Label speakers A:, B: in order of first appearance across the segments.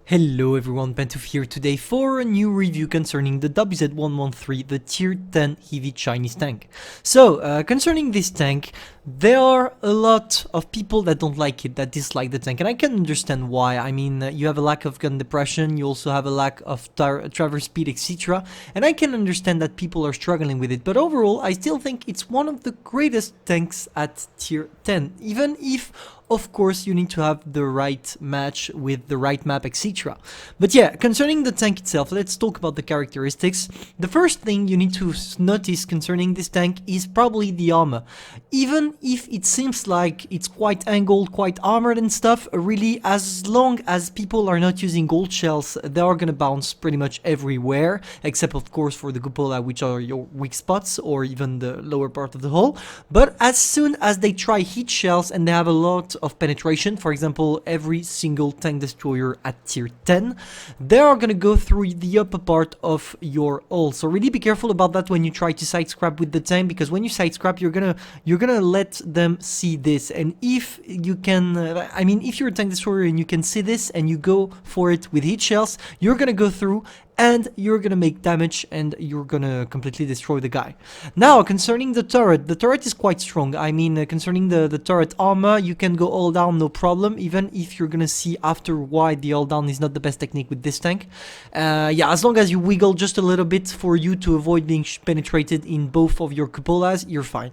A: Hello everyone, Pantoufleee here today for a new review concerning the WZ-113, the tier 10 heavy Chinese tank. So, concerning this tank, there are a lot of people that don't like it, that dislike the tank, and I can understand why. I mean, you have a lack of gun depression, you also have a lack of traverse speed, etc. And I can understand that people are struggling with it, but overall, I still think it's one of the greatest tanks at tier 10, even if of course, you need to have the right match with the right map, etc. But yeah, concerning the tank itself, let's talk about the characteristics. The first thing you need to notice concerning this tank is probably the armor. Even if it seems like it's quite angled, quite armored and stuff, really, as long as people are not using gold shells, they are gonna bounce pretty much everywhere, except of course for the cupola, which are your weak spots, or even the lower part of the hull. But as soon as they try heat shells and they have a lot of penetration, for example, every single tank destroyer at tier 10, they are gonna go through the upper part of your hull. So really be careful about that when you try to side scrap with the tank, because when you side scrap, you're gonna let them see this. And if you can, I mean, if you're a tank destroyer and you can see this and you go for it with heat shells, you're gonna go through and you're gonna make damage and you're gonna completely destroy the guy. Now, concerning the turret is quite strong. I mean, concerning the turret armor, you can go all down, no problem, even if you're gonna see after why the all down is not the best technique with this tank. Yeah, as long as you wiggle just a little bit for you to avoid being penetrated in both of your cupolas, you're fine.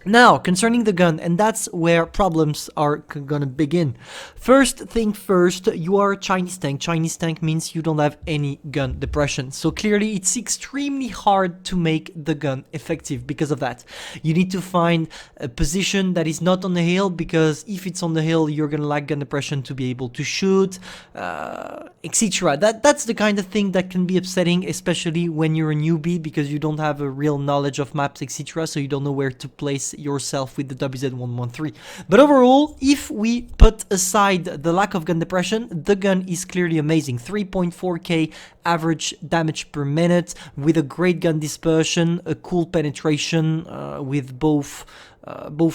A: Now, concerning the gun, and that's where problems are gonna begin. First thing first, you are a Chinese tank. Chinese tank means you don't have any gun depression. So clearly, it's extremely hard to make the gun effective because of that. You need to find a position that is not on the hill, because if it's on the hill, you're gonna lack gun depression to be able to shoot, etc. That's the kind of thing that can be upsetting, especially when you're a newbie, because you don't have a real knowledge of maps, etc. So you don't know where to place yourself with the WZ-113. But overall, if we put aside the lack of gun depression, the gun is clearly amazing. 3.4k average damage per minute with a great gun dispersion, a cool penetration with both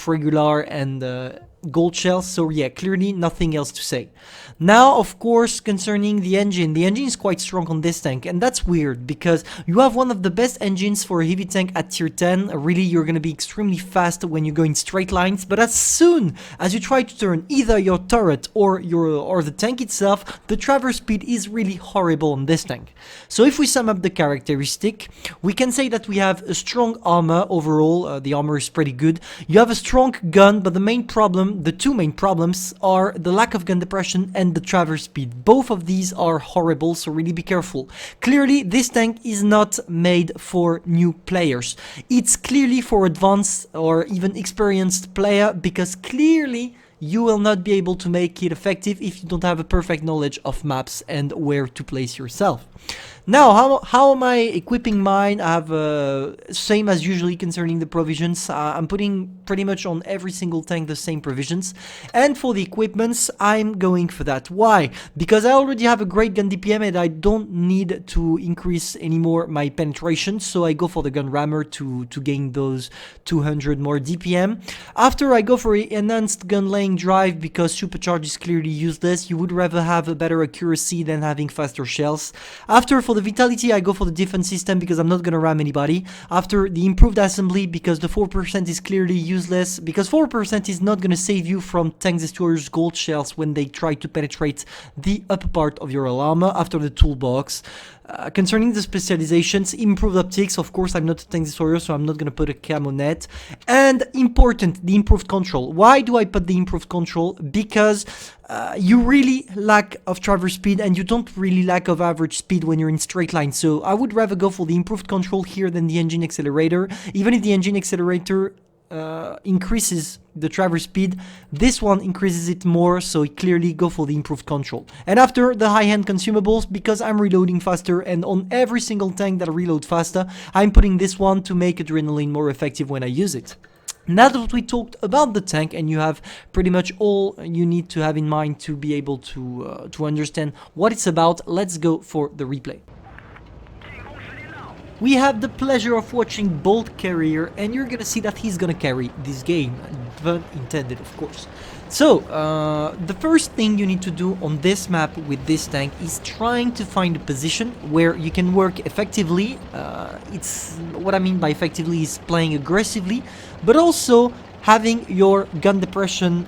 A: regular and gold shells. So yeah, clearly nothing else to say. Now, of course, concerning the engine is quite strong on this tank, and that's weird because you have one of the best engines for a heavy tank at tier 10. Really, you're gonna be extremely fast when you go in straight lines, but as soon as you try to turn either your turret or the tank itself, the traverse speed is really horrible on this tank. So if we sum up the characteristic, we can say that we have a strong armor overall. The armor is pretty good. You have a strong gun, but the two main problems are the lack of gun depression and the traverse speed. Both of these are horrible, so really be careful. Clearly, this tank is not made for new players. It's clearly for advanced or even experienced player, because clearly you will not be able to make it effective if you don't have a perfect knowledge of maps and where to place yourself. Now, how am I equipping mine? I have same as usually concerning the provisions. I'm putting pretty much on every single tank the same provisions. And for the equipments, I'm going for that. Why? Because I already have a great gun DPM and I don't need to increase anymore my penetration. So I go for the gun rammer to gain those 200 more DPM. After, I go for enhanced gun laying drive because supercharge is clearly useless. You would rather have a better accuracy than having faster shells. After, for the vitality, I go for the defense system because I'm not gonna ram anybody. After, the improved assembly, because the 4% is clearly useless, because 4% is not gonna save you from tank destroyers' gold shells when they try to penetrate the upper part of your armor. After, the toolbox. Concerning the specializations, improved optics, of course I'm not a tank destroyer, so I'm not gonna put a camo net. And important, the improved control. Why do I put the improved control? Because you really lack of traverse speed and you don't really lack of average speed when you're in straight line. So I would rather go for the improved control here than the engine accelerator. Even if the engine accelerator increases the traverse speed, this one increases it more, so I clearly go for the improved control. And after, the high-end consumables, because I'm reloading faster, and on every single tank that I reload faster, I'm putting this one to make adrenaline more effective when I use it. Now that we talked about the tank and you have pretty much all you need to have in mind to be able to understand what it's about, let's go for the replay. we have the pleasure of watching Bolt Carrier, and you're gonna see that he's gonna carry this game, pun intended, of course. So, the first thing you need to do on this map with this tank is trying to find a position where you can work effectively. What I mean by effectively is playing aggressively, but also having your gun depression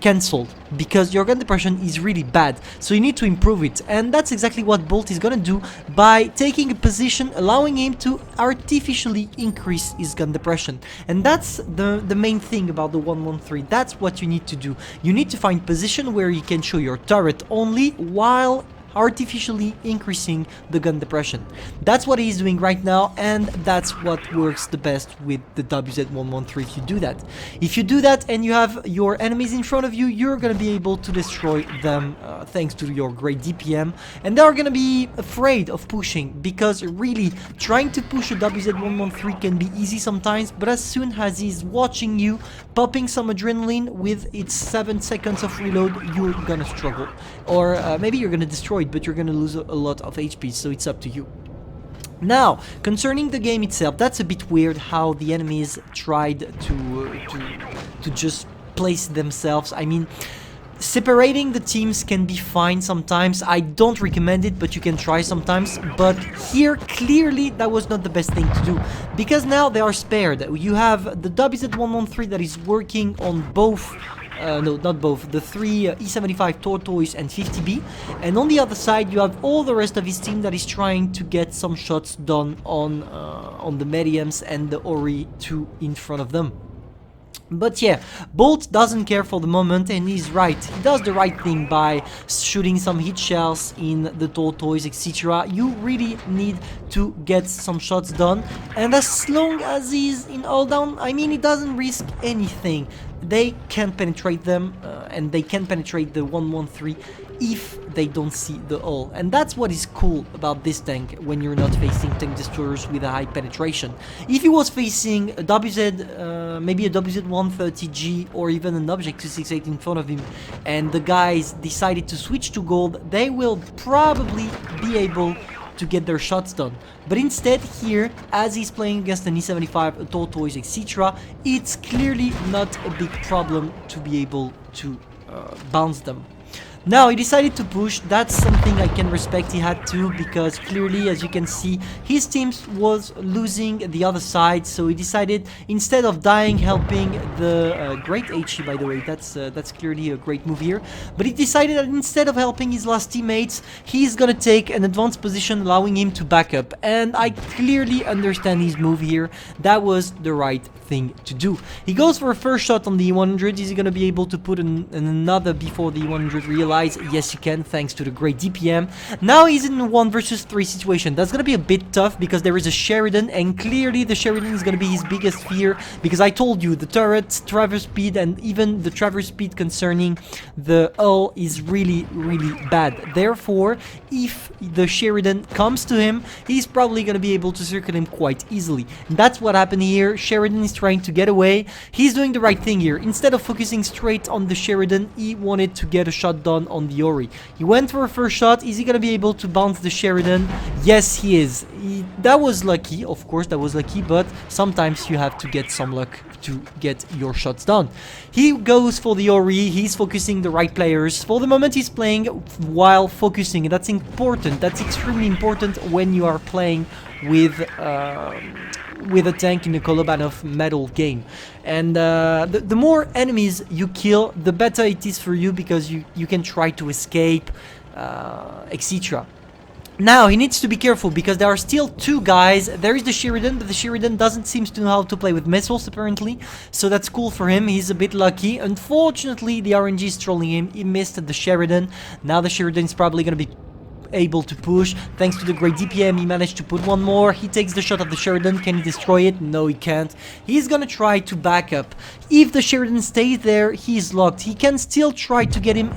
A: cancelled, because your gun depression is really bad, so you need to improve it, and that's exactly what Bolt is gonna do by taking a position allowing him to artificially increase his gun depression. And that's the main thing about the 113. That's what you need to do. You need to find position where you can show your turret only while artificially increasing the gun depression. That's what he's doing right now, and that's what works the best with the WZ-113 if you do that. If you do that and you have your enemies in front of you, you're gonna be able to destroy them thanks to your great DPM, and they're gonna be afraid of pushing, because really trying to push a WZ-113 can be easy sometimes, but as soon as he's watching you, popping some adrenaline with its 7 seconds of reload, you're gonna struggle. Or maybe you're gonna destroy it, but you're gonna lose a lot of HP, so it's up to you. Now, concerning the game itself, that's a bit weird how the enemies tried to just place themselves. I mean, separating the teams can be fine sometimes. I don't recommend it, but you can try sometimes. But here, clearly, that was not the best thing to do, because now they are spared. You have the WZ-113 that is working on both no, not both, the 3 E75 Tortoise and 50B, and on the other side you have all the rest of his team that is trying to get some shots done on the mediums and the Ori 2 in front of them. But yeah, Bolt doesn't care for the moment, and he's right. He does the right thing by shooting some hit shells in the Tortoise, etc. You really need to get some shots done, and as long as he's in all down, I mean, he doesn't risk anything. They can penetrate them, and they can penetrate the 113 if they don't see the hull. And that's what is cool about this tank when you're not facing tank destroyers with a high penetration. If he was facing a WZ, maybe a WZ-130G or even an Object 268 in front of him, and the guys decided to switch to gold, they will probably be able to get their shots done. But instead here, as he's playing against an E75, a Tortoise, etc., it's clearly not a big problem to be able to bounce them. Now, he decided to push. That's something I can respect. He had to, because clearly, as you can see, his team was losing the other side, so he decided, instead of dying helping the great HE, by the way, that's clearly a great move here, but he decided that instead of helping his last teammates, he's gonna take an advanced position, allowing him to back up, and I clearly understand his move here. That was the right thing to do. He goes for a first shot on the E100. Is he gonna be able to put another before the E100 realizes? Yes, you can, thanks to the great DPM. Now he's in a 1 versus 3 situation. That's gonna be a bit tough, because there is a Sheridan, and clearly the Sheridan is gonna be his biggest fear, because I told you, the turret, traverse speed, and even the traverse speed concerning the hull is really, really bad. Therefore, if the Sheridan comes to him, he's probably gonna be able to circle him quite easily. And that's what happened here. Sheridan is trying to get away. He's doing the right thing here. Instead of focusing straight on the Sheridan, he wanted to get a shot done on the Ori. He went for a first shot. Is he gonna be able to bounce the Sheridan? Yes, he is. That was lucky, of course, that was lucky, but sometimes you have to get some luck to get your shots done. He goes for the Ori. He's focusing the right players. For the moment, he's playing while focusing, and that's important. That's extremely important when you are playing with a tank in a Kolobanov metal game. And the more enemies you kill, the better it is for you, because you can try to escape, etc. Now, he needs to be careful, because there are still 2 guys. There is the Sheridan, but the Sheridan doesn't seem to know how to play with missiles, apparently. So that's cool for him. He's a bit lucky. Unfortunately, the RNG is trolling him. He missed the Sheridan. Now the Sheridan is probably going to be able to push. Thanks to the great DPM, he managed to put one more. He takes the shot of the Sheridan. Can he destroy it? No, he can't. He's gonna try to back up. If the Sheridan stays there, he's locked. He can still try to get him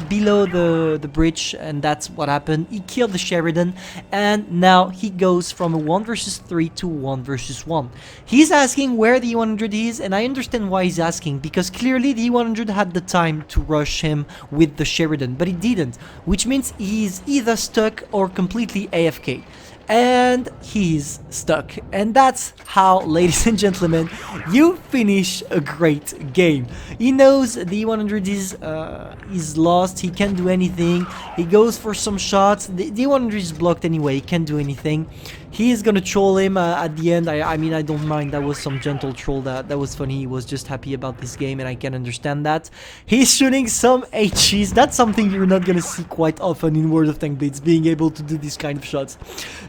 A: below the bridge, and that's what happened. He killed the Sheridan, and now he goes from a 1 versus 3 to 1 versus 1. He's asking where the E100 is, and I understand why he's asking, because clearly the E100 had the time to rush him with the Sheridan, but he didn't, which means he's either stuck or completely AFK. and he's stuck. And that's how, ladies and gentlemen, you finish a great game. He knows the 100 is lost, he can't do anything, he goes for some shots, the 100 is blocked anyway, he can't do anything. He is gonna troll him at the end. I mean, I don't mind, that was some gentle troll, that was funny. He was just happy about this game and I can understand that. He's shooting some HEs, that's something you're not gonna see quite often in World of Tank Blitz, being able to do these kind of shots.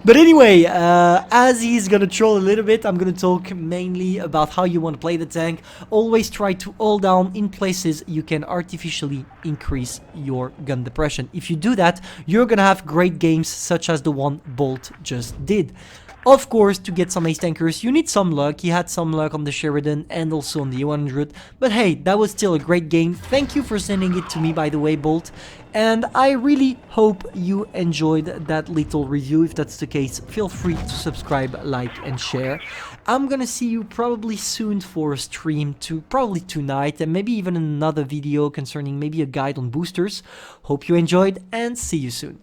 A: But anyway, as he's gonna troll a little bit, I'm gonna talk mainly about how you want to play the tank. Always try to hold down in places you can artificially increase your gun depression. If you do that, you're gonna have great games such as the one Bolt just did. Of course, to get some ace tankers, you need some luck. He had some luck on the Sheridan and also on the 100. But hey, that was still a great game. Thank you for sending it to me, by the way, Bolt. And I really hope you enjoyed that little review. If that's the case, feel free to subscribe, like, and share. I'm gonna see you probably soon for a stream, probably tonight, and maybe even another video concerning maybe a guide on boosters. Hope you enjoyed, and see you soon.